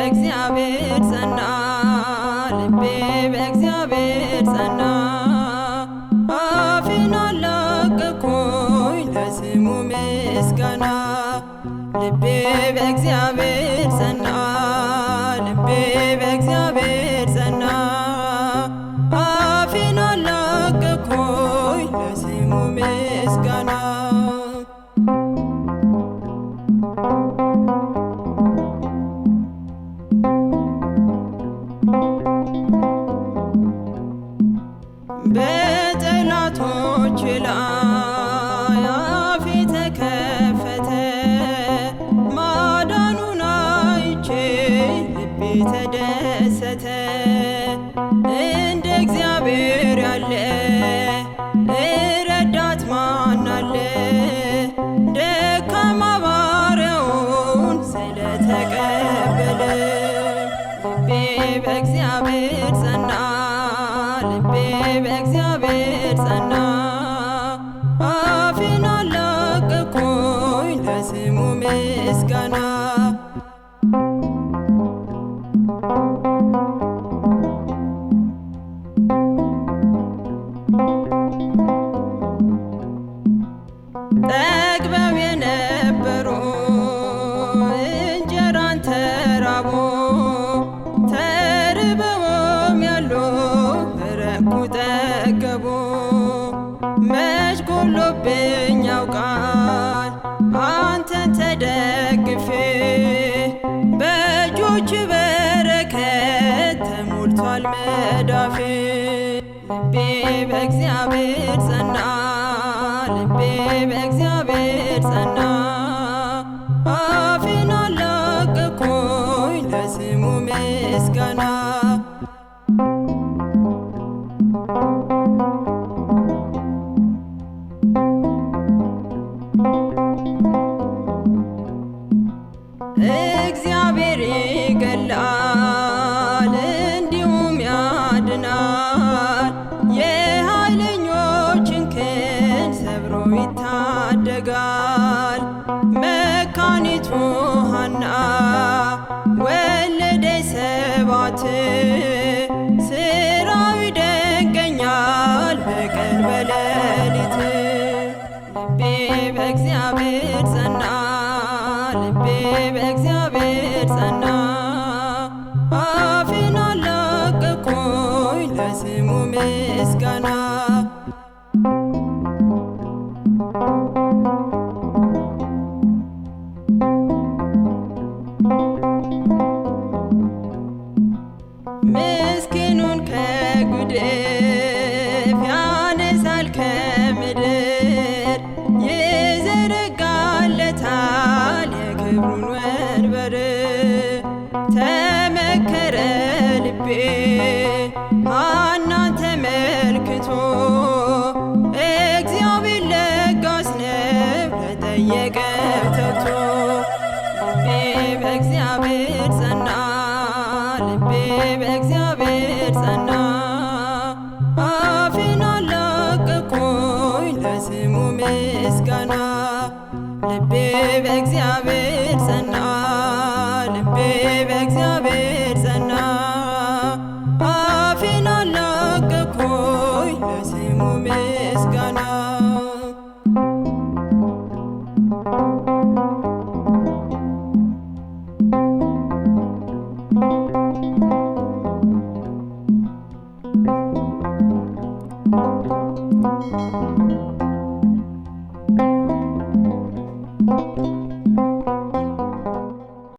በእግዚአብሔር ጸና፣ ልቤ በእግዚአብሔር ጸና። አፌን አላቀቅኩኝ ለስሙ ምስጋና። ልቤ በእግዚአብሔር ጸና፣ ልቤ በእግዚአብሔር ጸና። አፌን አላቀቅኩኝ ለስሙ ምስጋና። በጠላቶች ላይ አፌ ተከፈተ፣ ማዳኑን አይቼ ልቤ ተደሰተ። እንደ እግዚአብሔር ያለ ረዳት ማን አለ? ደካማ ባሪያውን ስለተቀበለ። ልቤ በእግዚአብሔር ጸና፣ ልቤ በእግዚአብሔር ጸና። አፌን አላቀቅኩኝ ለስሙ ምስጋና። ጠግበው የነበሩ እንጀራን ተራቡ፣ ተርበውም ያሉ ረኩ ጠገቡ። መች ጎሎብኝ ያውቃል አንተን ተደግፌ፣ በእጆች በረከት ተሞልቷል መዳፌ። ልቤ በእግዚአብሔር ጸና፣ ልቤ በእግዚአብሔር ጸና። አፌን አላቀቅኩኝ ለስሙ ምስጋና። እግዚአብሔር ይገላል እንዲሁም ያድናል፣ የኃይለኞችን ክንድ ሰብሮ ይታደጋል። መካኒቱ ሐና ወለደች ሰባት፣ ስራው ይደንቀኛል በቀን በሌሊት። ልቤ በእግዚአብሔር ጸና፣ ልቤ በእግዚአብሔር ጸና። አፌን አላቀቅኩኝ ለስሙ ምስጋና። ምስኪኑን ከጉድፍ ያነሳል ከምድር፣ ይዘረጋለታል የክብሩን ወንበር። ተመከረ ልቤ ሐናን ተመልክቶ፣ እግዚአብሔር ለጋስ ነው ለጠየቀው ተግቶ። ልቤ በእግዚአብሔር ጸና፣ ልቤ በእግዚአብሔር ጸና። አፌን አላቀቅኩኝ ለስሙ ምስጋና። ልቤ በእግዚአብሔር ጸና፣ ልቤ በእግዚአብሔር ጸና። አፌን አላቀቅኩኝ ለስሙ ምስጋና።